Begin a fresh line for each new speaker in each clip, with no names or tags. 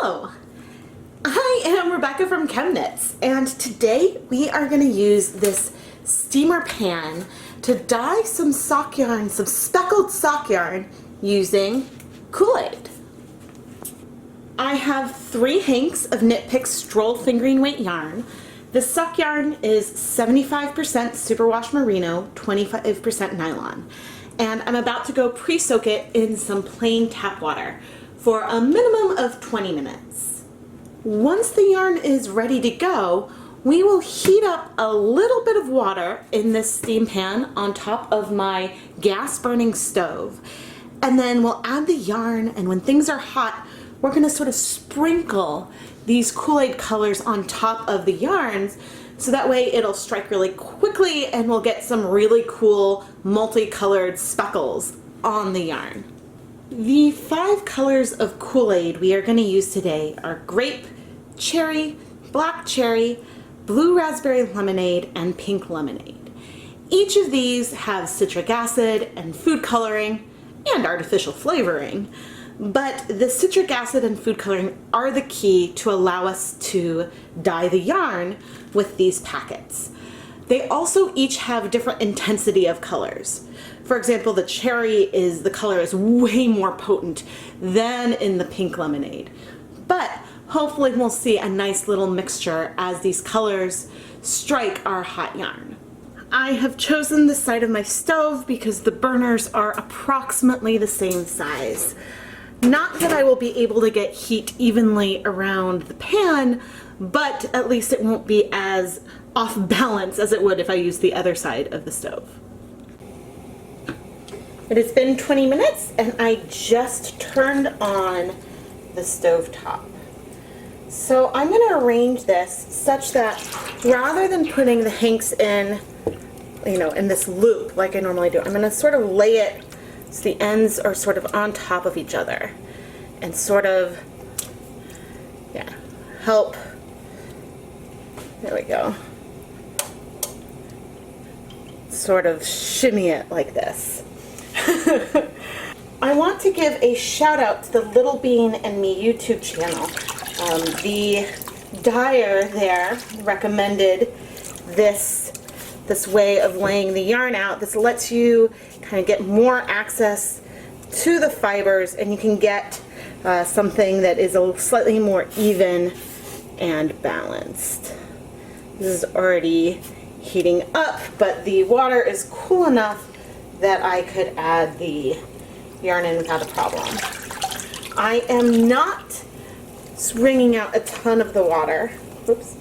Hello! I am Rebecca from ChemKnits, and today we are going to use this steamer pan to dye some sock yarn, some speckled sock yarn, using KoolAid. I have 3 hanks of Knit Pick Stroll fingering weight yarn. This sock yarn is 75% superwash merino, 25% nylon. And I'm about to go pre-soak it in some plain tap water for a minimum of 20 minutes. Once the yarn is ready to go, we will heat up a little bit of water in this steam pan on top of my gas burning stove. And then we'll add the yarn, and when things are hot, we're going to sort of sprinkle these KoolAid colors on top of the yarns, so that way it'll strike really quickly and we'll get some really cool multicolored speckles on the yarn. The 5 colors of KoolAid we are going to use today are grape, cherry, black cherry, blue raspberry lemonade, and pink lemonade. Each of these have citric acid and food coloring and artificial flavoring, but the citric acid and food coloring are the key to allow us to dye the yarn with these packets. They also each have different intensity of colors. For example, the cherry the color is way more potent than in the pink lemonade. But hopefully we'll see a nice little mixture as these colors strike our hot yarn. I have chosen the side of my stove because the burners are approximately the same size. Not that I will be able to get heat evenly around the pan, but at least it won't be as off balance as it would if I used the other side of the stove. It has been 20 minutes and I just turned on the stove top. So I'm going to arrange this such that rather than putting the hanks in, in this loop like I normally do, I'm going to sort of lay it so the ends are sort of on top of each other and sort of, help. There we go. Sort of shimmy it like this. I want to give a shout out to the Little Bean and Me YouTube channel. The dyer there recommended this way of laying the yarn out. This lets you kind of get more access to the fibers, and you can get something that is a slightly more even and balanced. This is already heating up, but the water is cool enough that I could add the yarn in without a problem. I am not wringing out a ton of the water. Oops.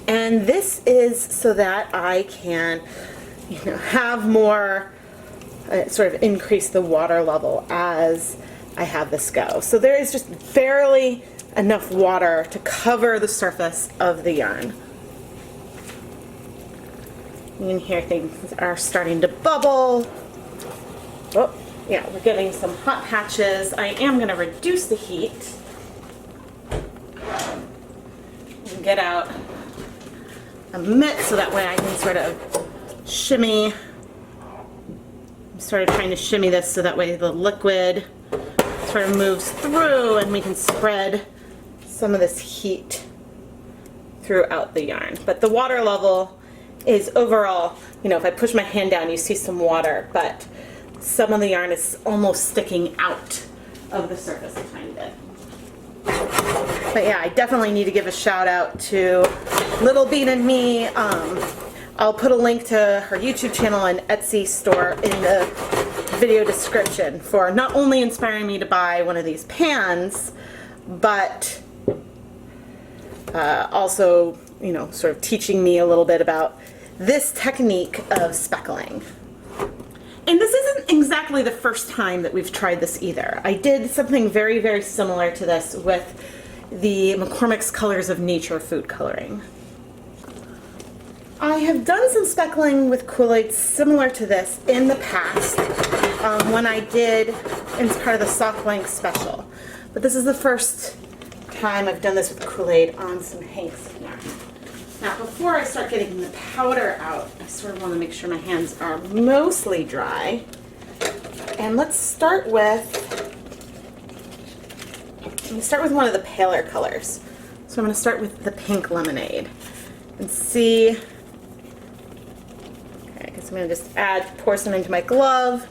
And this is so that I can, have more, sort of increase the water level as I have this go. So there is just barely enough water to cover the surface of the yarn. You can hear things are starting to bubble. Oh, yeah, we're getting some hot patches. I am going to reduce the heat. And get out a mitt so that way I can sort of shimmy. I'm sort of trying to shimmy this so that way the liquid sort of moves through and we can spread some of this heat throughout the yarn. But the water level is overall, if I push my hand down, you see some water, but some of the yarn is almost sticking out of the surface a tiny bit. But yeah, I definitely need to give a shout out to Little Bean and Me. I'll put a link to her YouTube channel and Etsy store in the video description for not only inspiring me to buy one of these pans, but also, sort of teaching me a little bit about this technique of speckling. And this isn't exactly the first time that we've tried this either. I did something very, very similar to this with the McCormick's Colors of Nature food coloring. I have done some speckling with KoolAid similar to this in the past when I did as part of the Soft Blank special. But this is the first time I've done this with KoolAid on some hanks of yarn. Now, before I start getting the powder out, I sort of want to make sure my hands are mostly dry. And let's start with I'm going to start with one of the paler colors. So I'm going to start with the pink lemonade and see. Okay, I guess I'm going to just pour some into my glove.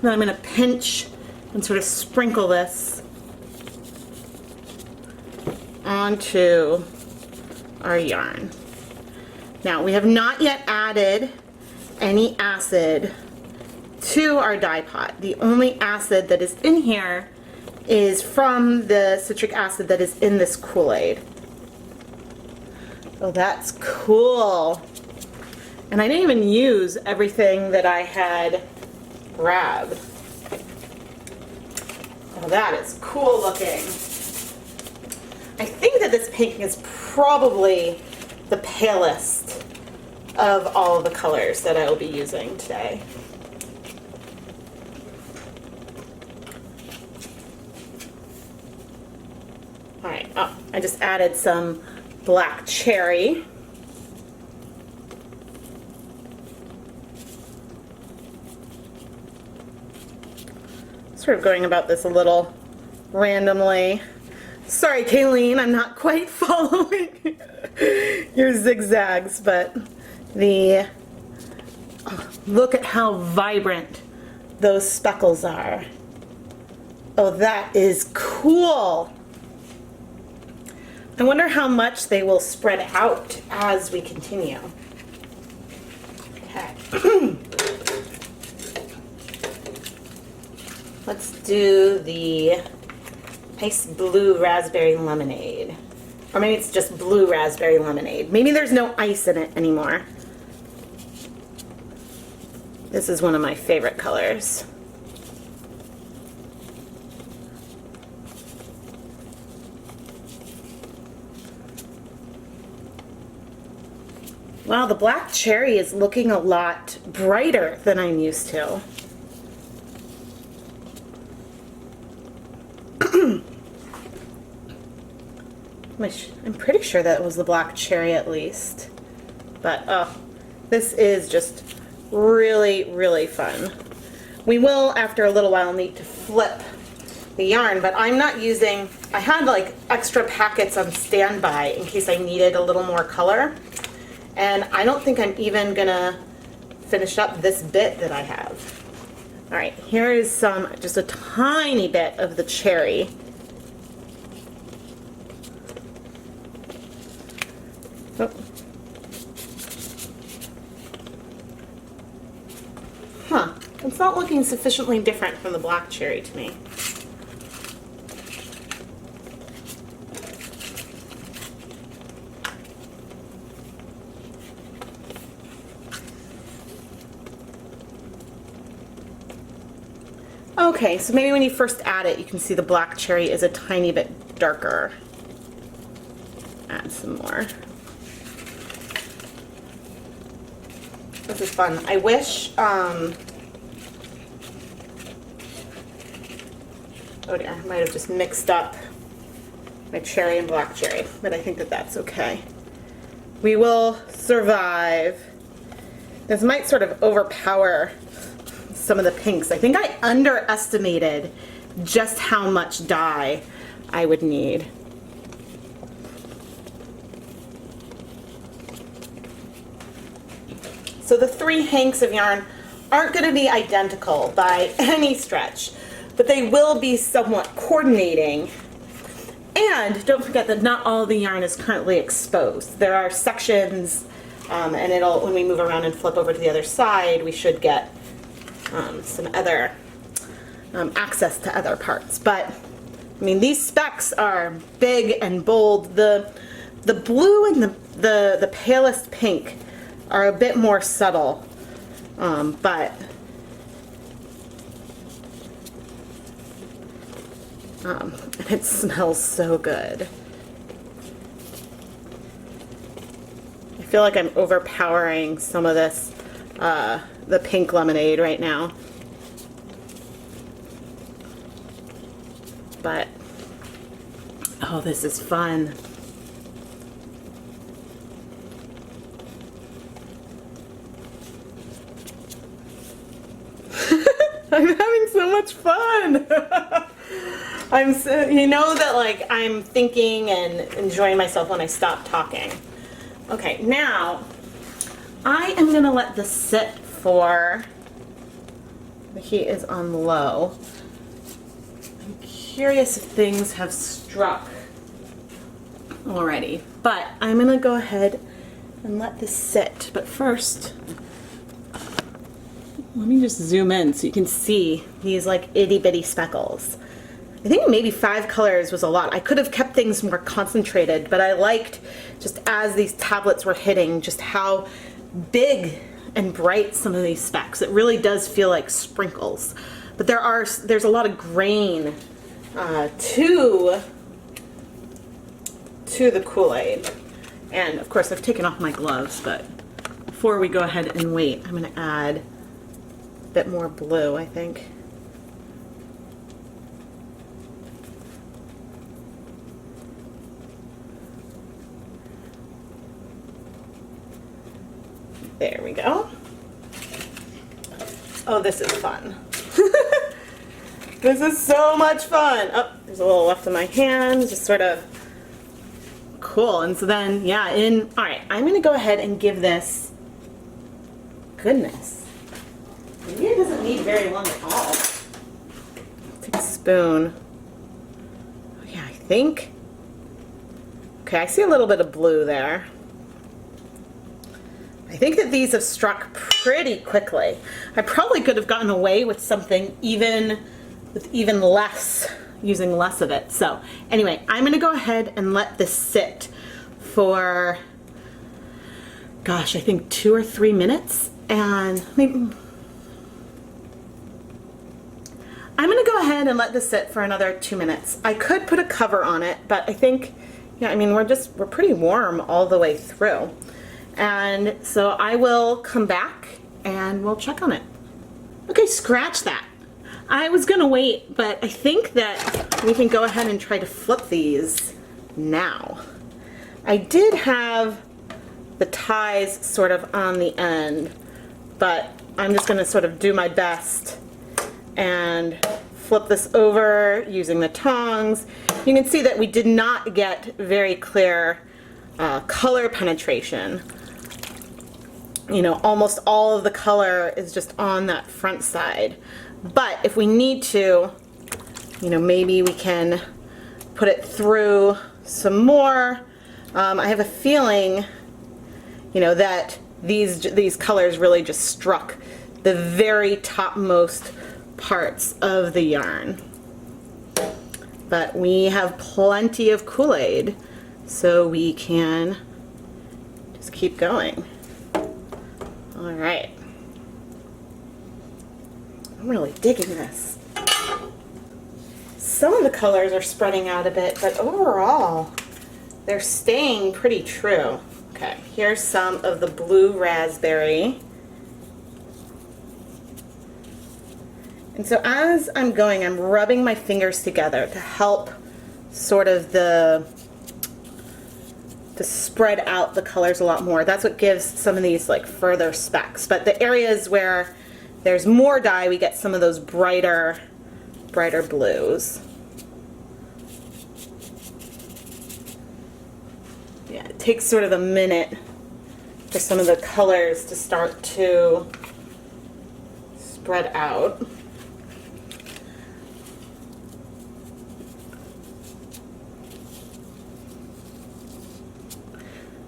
Then I'm going to pinch and sort of sprinkle this onto our yarn. Now, we have not yet added any acid to our dye pot. The only acid that is in here is from the citric acid that is in this KoolAid. Oh, that's cool. And I didn't even use everything that I had grabbed. Oh, that is cool looking. I think that this pink is probably the palest of all of the colors that I will be using today. All right, oh, I just added some black cherry. Sort of going about this a little randomly. Sorry, Kayleen, I'm not quite following your zigzags, but look at how vibrant those speckles are. Oh, that is cool. I wonder how much they will spread out as we continue. Okay. Let's do the ice blue raspberry lemonade. Or maybe it's just blue raspberry lemonade. Maybe there's no ice in it anymore. This is one of my favorite colors. Wow, the black cherry is looking a lot brighter than I'm used to. I'm pretty sure that was the black cherry at least. But, oh, this is just really, really fun. We will, after a little while, need to flip the yarn, but I'm not using, I had like extra packets on standby in case I needed a little more color. And I don't think I'm even gonna finish up this bit that I have. All right, here is some, just a tiny bit of the cherry. Oh. Huh, it's not looking sufficiently different from the black cherry to me. Okay, so maybe when you first add it, you can see the black cherry is a tiny bit darker. Add some more. This is fun. I wish, oh dear, I might have just mixed up my cherry and black cherry, but I think that that's okay. We will survive. This might sort of overpower some of the pinks. I think I underestimated just how much dye I would need. So the three hanks of yarn aren't going to be identical by any stretch, but they will be somewhat coordinating. And don't forget that not all the yarn is currently exposed. There are sections, and it'll, when we move around and flip over to the other side, we should get some other access to other parts. But I mean, these specks are big and bold. The blue and the palest pink are a bit more subtle, but and it smells so good. I feel like I'm overpowering some of this the pink lemonade right now, but oh, this is fun. I'm having so much fun. You know that like I'm thinking and enjoying myself when I stop talking. Okay, now I am gonna let this sit for, the heat is on low. I'm curious if things have struck already, but I'm gonna go ahead and let this sit. But first, let me just zoom in so you can see these like itty bitty speckles. I think maybe 5 colors was a lot. I could have kept things more concentrated, but I liked just as these tablets were hitting just how big and bright some of these specks. It really does feel like sprinkles. But there's a lot of grain to the KoolAid. And of course I've taken off my gloves, but before we go ahead and wait, I'm gonna add a bit more blue, I think. There we go. Oh, this is fun. This is so much fun. Oh, there's a little left in my hands, just sort of cool. And so then, yeah, all right, I'm gonna go ahead and give this, goodness, maybe it doesn't need very long at all. Take a spoon. Oh, yeah, I think, okay, I see a little bit of blue there. I think that these have struck pretty quickly. I probably could have gotten away with something even less, using less of it. So anyway, I'm gonna go ahead and let this sit for, gosh, I think 2 or 3 minutes. And maybe, I'm gonna go ahead and let this sit for another 2 minutes. I could put a cover on it, but I think, yeah, I mean, we're pretty warm all the way through. And so I will come back and we'll check on it. Okay, scratch that. I was gonna wait, but I think that we can go ahead and try to flip these now. I did have the ties sort of on the end, but I'm just gonna sort of do my best and flip this over using the tongs. You can see that we did not get very clear color penetration. You know, almost all of the color is just on that front side. But if we need to, you know, maybe we can put it through some more. I have a feeling, you know, that these colors really just struck the very topmost parts of the yarn. But we have plenty of KoolAid, so we can just keep going. All right. I'm really digging this. Some of the colors are spreading out a bit, but overall, they're staying pretty true. Okay, here's some of the blue raspberry. And so as I'm going, I'm rubbing my fingers together to help sort of to spread out the colors a lot more. That's what gives some of these like further specks. But the areas where there's more dye, we get some of those brighter blues. Yeah, it takes sort of a minute for some of the colors to start to spread out.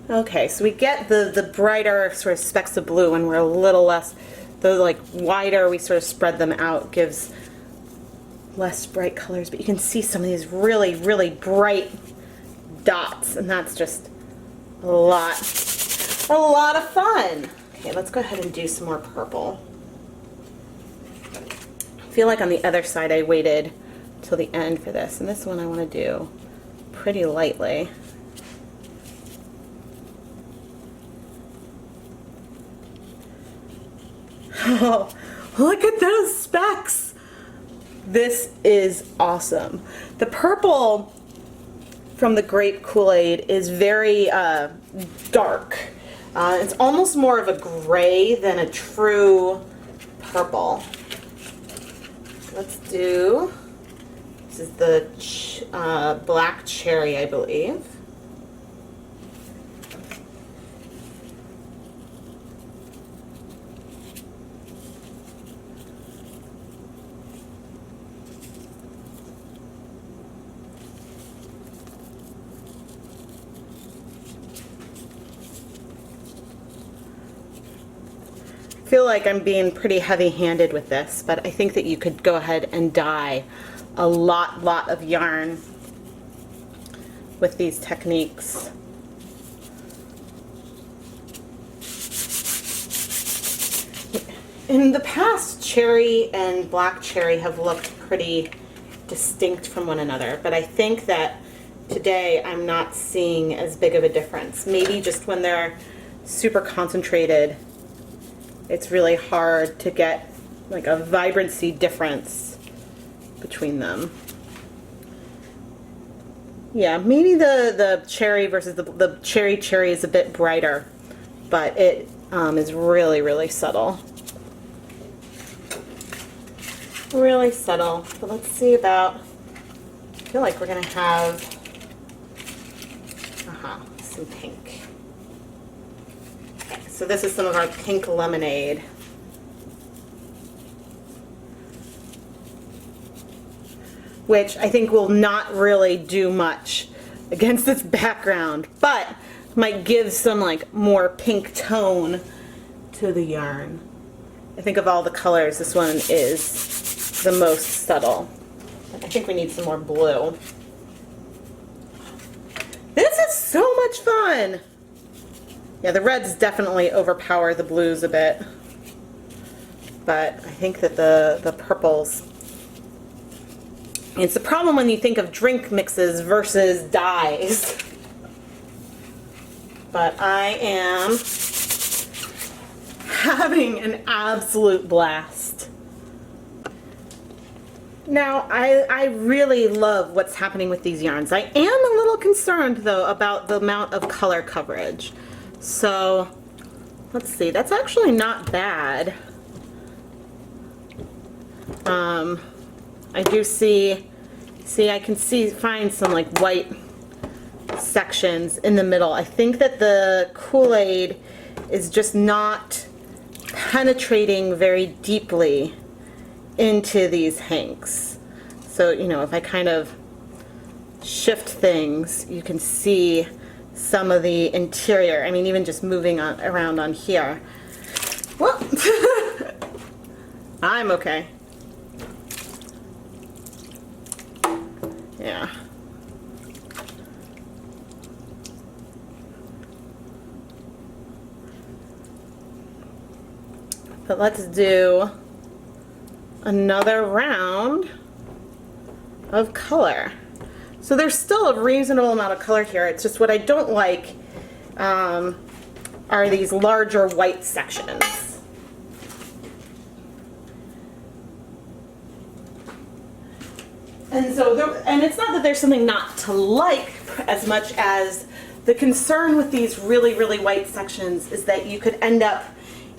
Okay, so we get the brighter sort of specks of blue when we're a little less, the like wider we sort of spread them out gives less bright colors, but you can see some of these really bright dots, and that's just a lot of fun. Okay, let's go ahead and do some more purple. I feel like on the other side I waited till the end for this, and this one I want to do pretty lightly. Oh, look at those specks! This is awesome. The purple from the grape KoolAid is very dark. It's almost more of a gray than a true purple. Let's do This is the black cherry, I believe. I feel like I'm being pretty heavy-handed with this, but I think that you could go ahead and dye a lot of yarn with these techniques. In the past, cherry and black cherry have looked pretty distinct from one another, but I think that today I'm not seeing as big of a difference. Maybe just when they're super concentrated, it's really hard to get like a vibrancy difference between them. Yeah, maybe the cherry versus the cherry is a bit brighter, but it is really subtle. Really subtle. But let's see about, I feel like we're gonna have some pink. Okay, so this is some of our pink lemonade. Which I think will not really do much against this background, but might give some like more pink tone to the yarn. I think of all the colors, this one is the most subtle. I think we need some more blue. This is so much fun! Yeah, the reds definitely overpower the blues a bit, but I think that the purples, it's the problem when you think of drink mixes versus dyes. But I am having an absolute blast. Now, I really love what's happening with these yarns. I am a little concerned, though, about the amount of color coverage. So, let's see. That's actually not bad. I do see I can find some like white sections in the middle. I think that the KoolAid is just not penetrating very deeply into these hanks. So, you know, if I kind of shift things, you can see some of the interior. I mean, even just moving around on here. Well, I'm okay. Yeah. But let's do another round of color. So there's still a reasonable amount of color here. It's just what I don't like are these larger white sections. And so, and it's not that there's something not to like as much as the concern with these really white sections is that you could end up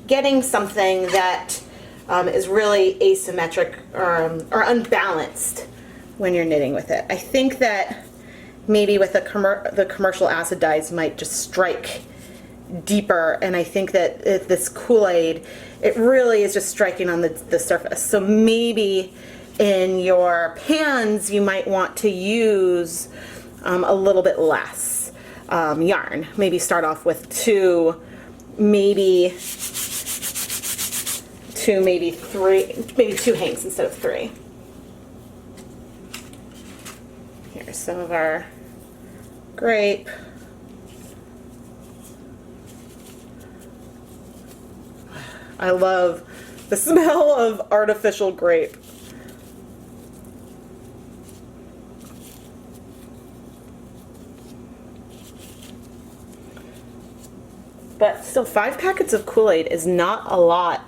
getting something that is really asymmetric or unbalanced when you're knitting with it. I think that maybe with the commercial acid dyes might just strike deeper, and I think that this KoolAid, it really is just striking on the surface. So maybe in your pans you might want to use a little bit less yarn. Maybe start off with two, maybe three, maybe two hanks instead of three. Here's some of our grape. I love the smell of artificial grape. But still, 5 packets of KoolAid is not a lot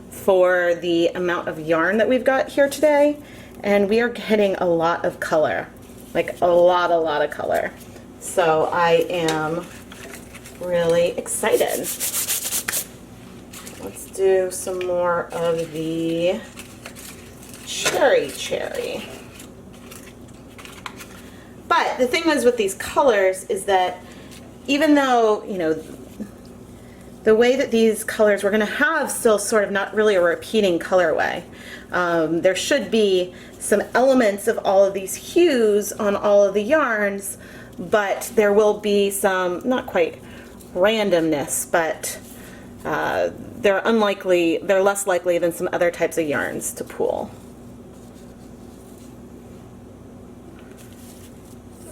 for the amount of yarn that we've got here today, and we are getting a lot of color, like a lot of color. So I am really excited. Let's do some more of the cherry. But the thing is with these colors is that even though, you know, the way that these colors, we're going to have still sort of not really a repeating colorway. There should be some elements of all of these hues on all of the yarns, but there will be some, not quite randomness, but they're less likely than some other types of yarns to pool.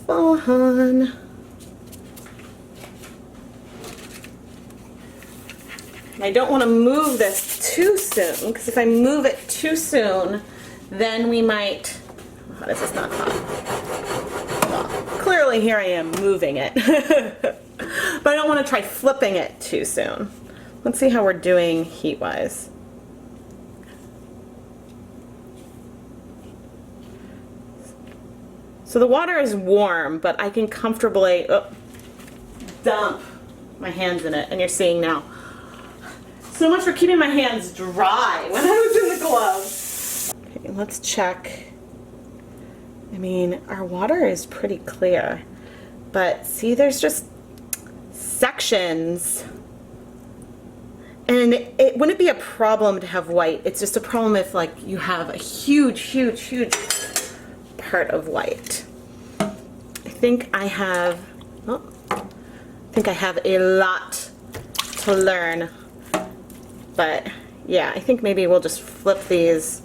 Fun. I don't want to move this too soon, because if I move it too soon, then we might, how does this not hot? Well, clearly here I am moving it, but I don't want to try flipping it too soon. Let's see how we're doing heat-wise. So the water is warm, but I can comfortably dump my hands in it, and you're seeing now. So much for keeping my hands dry when I was in the gloves. Okay, let's check. I mean, our water is pretty clear, but see, there's just sections. And it wouldn't be a problem to have white. It's just a problem if, like, you have a huge, huge, huge part of white. I think I have a lot to learn. But yeah, I think maybe we'll just flip these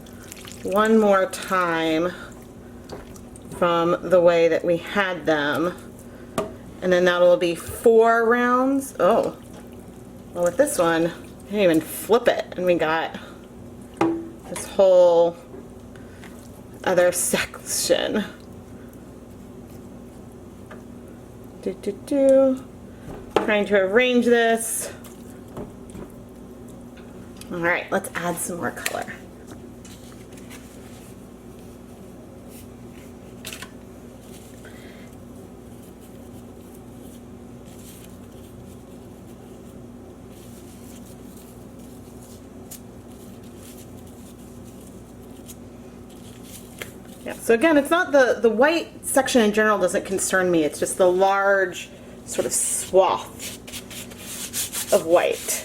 one more time from the way that we had them. And then that'll be 4 rounds. Oh, well, with this one, I didn't even flip it. And we got this whole other section. Trying to arrange this. All right, let's add some more color. Yeah, so again, it's not the white section in general doesn't concern me. It's just the large sort of swath of white.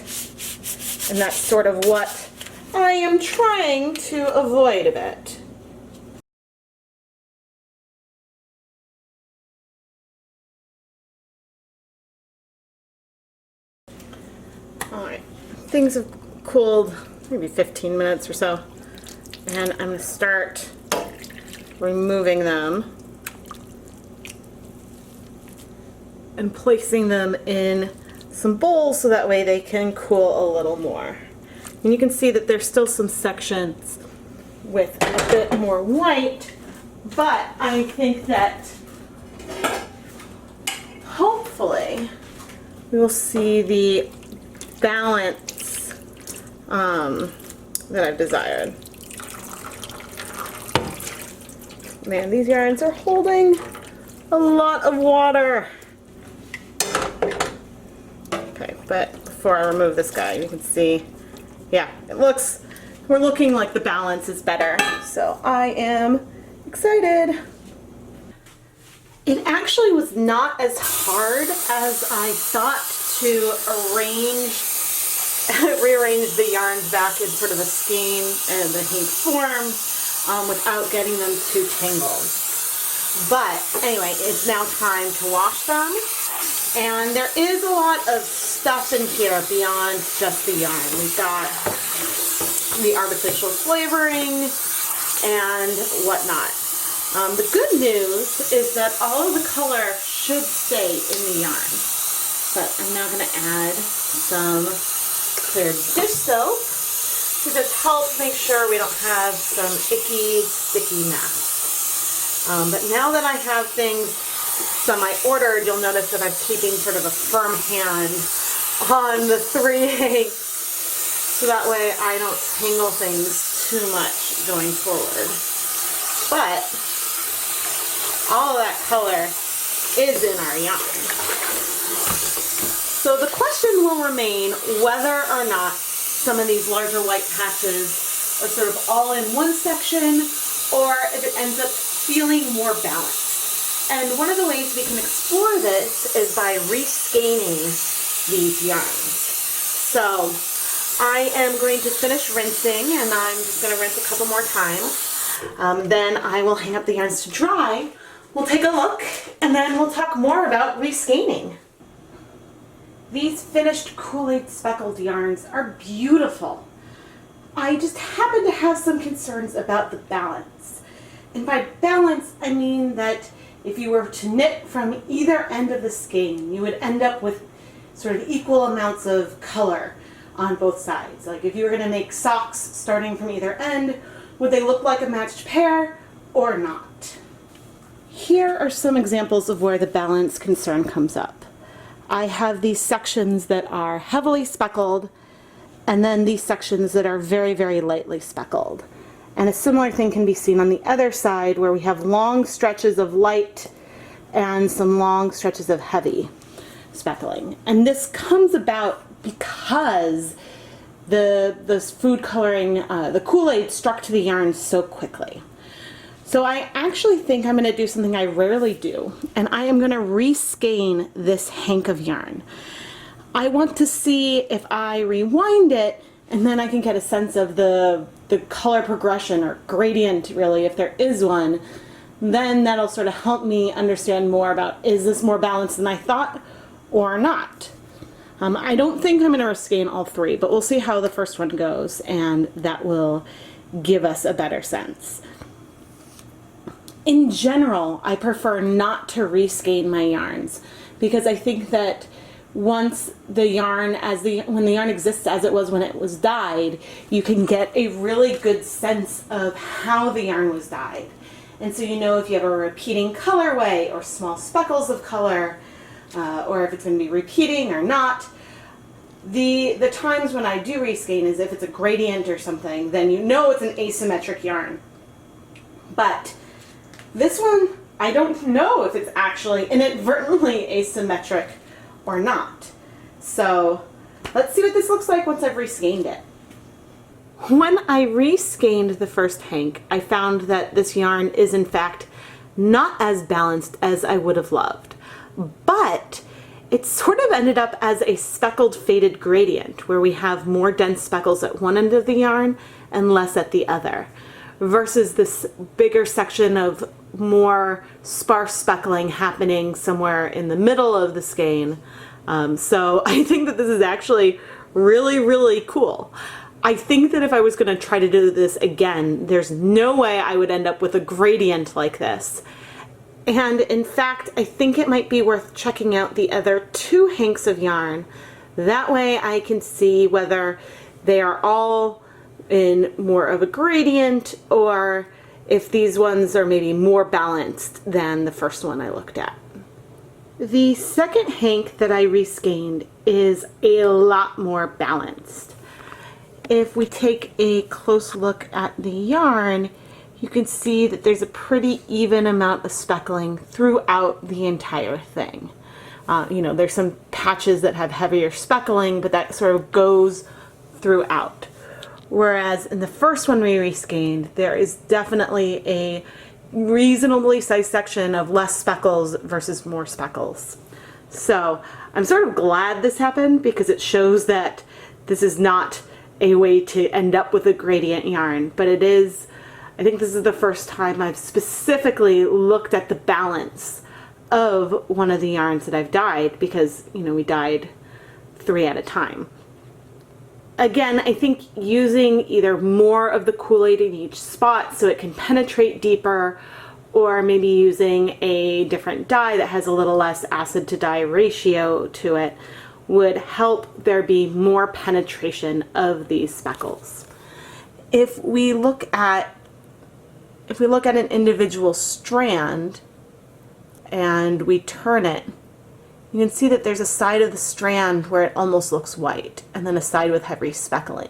And that's sort of what I am trying to avoid a bit. Alright, things have cooled maybe 15 minutes or so. And I'm going to start removing them and placing them in some bowls so that way they can cool a little more. And you can see that there's still some sections with a bit more white, but I think that hopefully we will see the balance that I've desired. Man, these yarns are holding a lot of water. Okay, but before I remove this guy, you can see, yeah, we're looking like the balance is better. So I am excited. It actually was not as hard as I thought to rearrange the yarns back in sort of a skein and a hank form without getting them too tangled. But anyway, it's now time to wash them. And there is a lot of stuff in here beyond just the yarn. We've got the artificial flavoring and whatnot. The good news is that all of the color should stay in the yarn. But I'm now going to add some clear dish soap to just help make sure we don't have some icky, sticky mess. But now that I have things semi-ordered, you'll notice that I'm keeping sort of a firm hand on the 3 hanks, so that way I don't tangle things too much going forward. But all of that color is in our yarn. So the question will remain whether or not some of these larger white patches are sort of all in one section, or if it ends up feeling more balanced. And one of the ways we can explore this is by reskeining these yarns. So I am going to finish rinsing, and I'm just going to rinse a couple more times. Then I will hang up the yarns to dry. We'll take a look, and then we'll talk more about reskeining. These finished KoolAid speckled yarns are beautiful. I just happen to have some concerns about the balance. And by balance, I mean that if you were to knit from either end of the skein, you would end up with sort of equal amounts of color on both sides. Like if you were going to make socks starting from either end, would they look like a matched pair or not? Here are some examples of where the balance concern comes up. I have these sections that are heavily speckled, and then these sections that are very, very lightly speckled. And a similar thing can be seen on the other side, where we have long stretches of light and some long stretches of heavy speckling. And this comes about because the food coloring, the KoolAid struck to the yarn so quickly. So I actually think I'm going to do something I rarely do, and I am going to reskein this hank of yarn. I want to see if I rewind it, and then I can get a sense of the color progression or gradient, really, if there is one. Then that'll sort of help me understand more about, is this more balanced than I thought or not? I don't think I'm going to reskein all three, but we'll see how the first one goes, and that will give us a better sense. In general, I prefer not to reskein my yarns, because I think that once the yarn, when the yarn exists as it was when it was dyed, you can get a really good sense of how the yarn was dyed. And so you know if you have a repeating colorway or small speckles of color, or if it's going to be repeating or not. The times when I do reskein is if it's a gradient or something, then you know it's an asymmetric yarn. But this one, I don't know if it's actually inadvertently asymmetric or not. So let's see what this looks like once I've reskeined it. When I reskeined the first hank, I found that this yarn is in fact not as balanced as I would have loved. But it sort of ended up as a speckled faded gradient, where we have more dense speckles at one end of the yarn and less at the other, versus this bigger section of more sparse speckling happening somewhere in the middle of the skein. So I think that this is actually really, really cool. I think that if I was going to try to do this again, there's no way I would end up with a gradient like this. And in fact, I think it might be worth checking out the other two hanks of yarn. That way I can see whether they are all in more of a gradient, or if these ones are maybe more balanced than the first one I looked at. The second hank that I reskeined is a lot more balanced. If we take a close look at the yarn, you can see that there's a pretty even amount of speckling throughout the entire thing. You know, there's some patches that have heavier speckling, but that sort of goes throughout. Whereas in the first one we reskeined, there is definitely a reasonably sized section of less speckles versus more speckles. So I'm sort of glad this happened, because it shows that this is not a way to end up with a gradient yarn, but it is, I think this is the first time I've specifically looked at the balance of one of the yarns that I've dyed, because, you know, we dyed 3 at a time. Again, I think using either more of the KoolAid in each spot so it can penetrate deeper, or maybe using a different dye that has a little less acid to dye ratio to it, would help there be more penetration of these speckles. If we look at an individual strand and we turn it, you can see that there's a side of the strand where it almost looks white, and then a side with heavy speckling.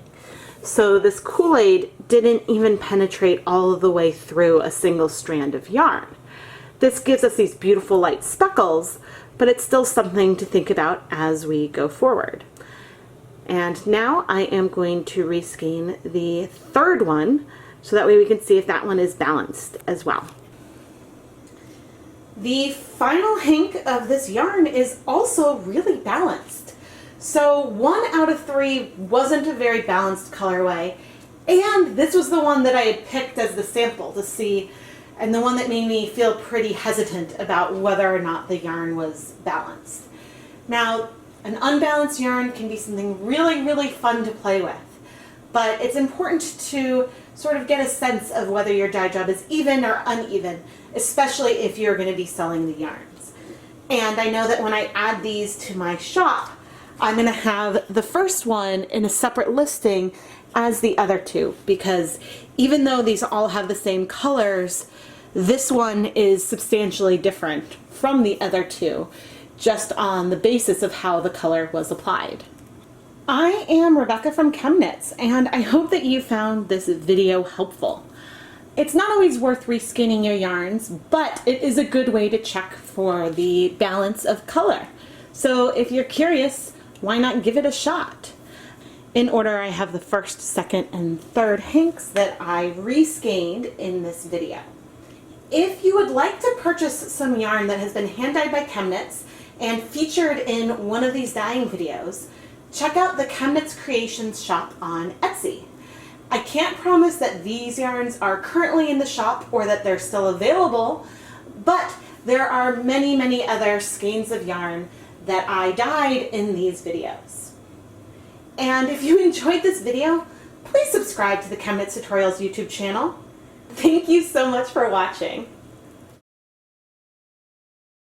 So this KoolAid didn't even penetrate all of the way through a single strand of yarn. This gives us these beautiful light speckles, but it's still something to think about as we go forward. And now I am going to reskein the third one, so that way we can see if that one is balanced as well. The final hank of this yarn is also really balanced. So 1 out of 3 wasn't a very balanced colorway, and this was the one that I had picked as the sample to see, and the one that made me feel pretty hesitant about whether or not the yarn was balanced. Now, an unbalanced yarn can be something really, really fun to play with, but it's important to sort of get a sense of whether your dye job is even or uneven, especially if you're going to be selling the yarns. And I know that when I add these to my shop, I'm going to have the first one in a separate listing as the other two, because even though these all have the same colors, this one is substantially different from the other two, just on the basis of how the color was applied. I am Rebecca from ChemKnits, and I hope that you found this video helpful. It's not always worth reskinning your yarns, but it is a good way to check for the balance of color. So if you're curious, why not give it a shot? In order, I have the first, second, and third hanks that I reskeined in this video. If you would like to purchase some yarn that has been hand-dyed by ChemKnits and featured in one of these dyeing videos, check out the ChemKnits Creations shop on Etsy. I can't promise that these yarns are currently in the shop or that they're still available, but there are many, many other skeins of yarn that I dyed in these videos. And if you enjoyed this video, please subscribe to the ChemKnits Tutorials YouTube channel. Thank you so much for watching.